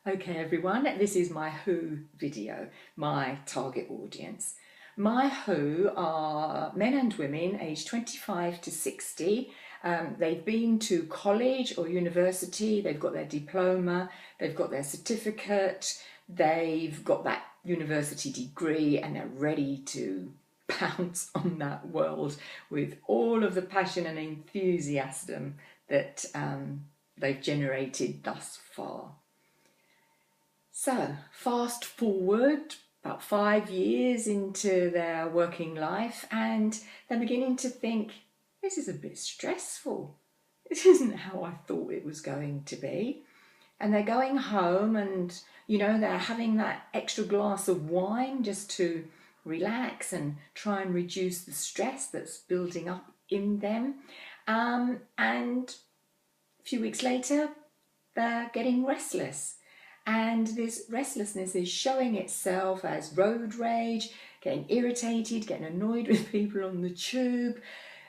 Okay everyone, this is my Who video, my target audience. My Who are men and women aged 25 to 60. They've been to college or university, they've got their diploma, they've got their certificate, they've got that university degree and they're ready to pounce on that world with all of the passion and enthusiasm that they've generated thus far. So, fast forward about 5 years into their working life, and they're beginning to think, this is a bit stressful. This isn't how I thought it was going to be. And they're going home and, they're having that extra glass of wine just to relax and try and reduce the stress that's building up in them. And a few weeks later, they're getting restless. And this restlessness is showing itself as road rage, getting irritated, getting annoyed with people on the tube,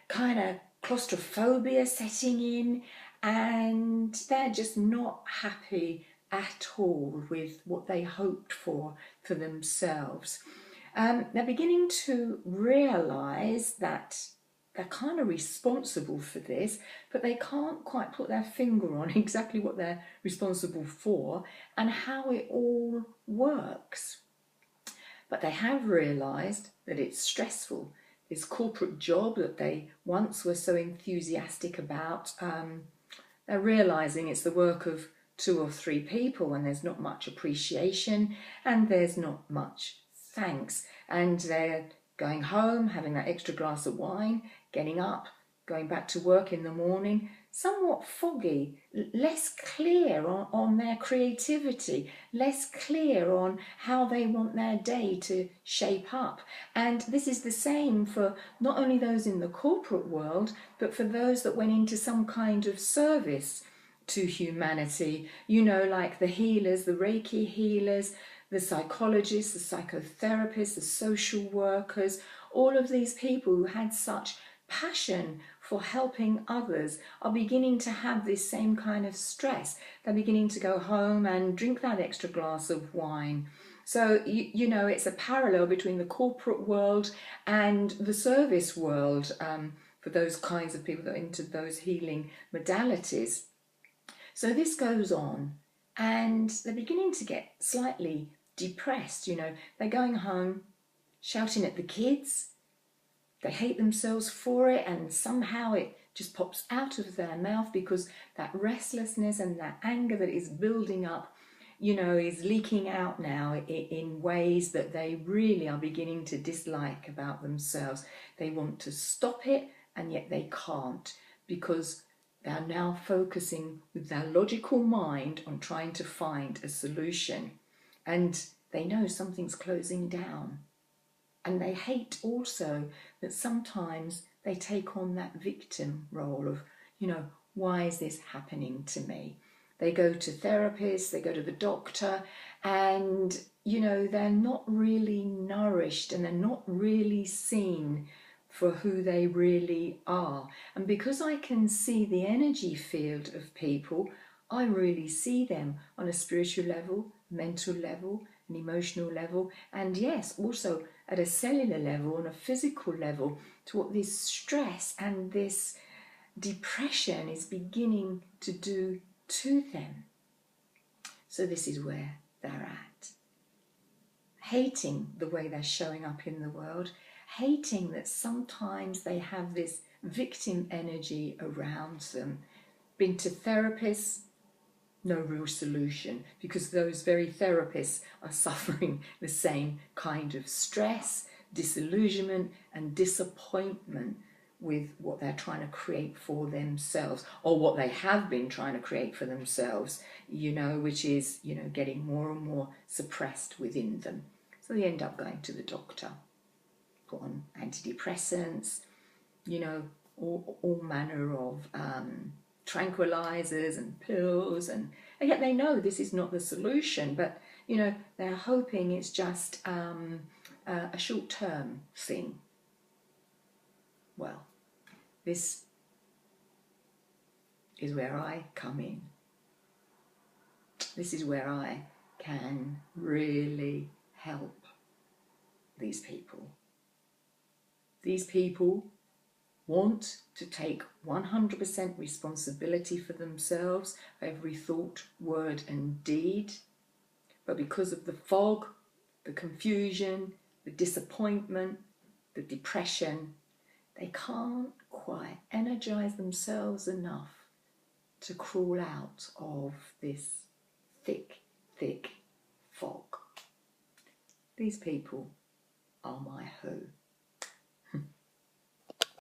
kind of claustrophobia setting in, and they're just not happy at all with what they hoped for themselves. They're beginning to realise that they're kind of responsible for this, but they can't quite put their finger on exactly what they're responsible for and how it all works. But they have realised that it's stressful. This corporate job that they once were so enthusiastic about, they're realising it's the work of 2 or 3 people and there's not much appreciation and there's not much thanks. And they're going home, having that extra glass of wine, getting up, going back to work in the morning, somewhat foggy, less clear on their creativity, less clear on how they want their day to shape up. And this is the same for not only those in the corporate world, but for those that went into some kind of service to humanity, like the healers, the Reiki healers, the psychologists, the psychotherapists, the social workers, all of these people who had such passion for helping others are beginning to have this same kind of stress. They're beginning to go home and drink that extra glass of wine. So, it's a parallel between the corporate world and the service world for those kinds of people that are into those healing modalities. So this goes on and they're beginning to get slightly depressed. They're going home shouting at the kids. They hate themselves for it, and somehow it just pops out of their mouth because that restlessness and that anger that is building up, is leaking out now in ways that they really are beginning to dislike about themselves. They want to stop it, and yet they can't because they're now focusing with their logical mind on trying to find a solution. And they know something's closing down. And they hate also that sometimes they take on that victim role of, why is this happening to me? They go to therapists, they go to the doctor, and, they're not really nourished and they're not really seen for who they really are. And because I can see the energy field of people, I really see them on a spiritual level, mental level, an emotional level, and yes, also at a cellular level, on a physical level, to what this stress and this depression is beginning to do to them. So this is where they're at. Hating the way they're showing up in the world, hating that sometimes they have this victim energy around them. Been to therapists, no real solution, because those very therapists are suffering the same kind of stress, disillusionment and disappointment with what they're trying to create for themselves, or what they have been trying to create for themselves, which is, getting more and more suppressed within them. So they end up going to the doctor, put on antidepressants, all manner of tranquilizers and pills, and yet they know this is not the solution, but they're hoping it's just a short-term thing. Well, this is where I come in. This is where I can really help these people. These people want to take 100% responsibility for themselves, every thought, word and deed. But because of the fog, the confusion, the disappointment, the depression, they can't quite energize themselves enough to crawl out of this thick, thick fog. These people are my who.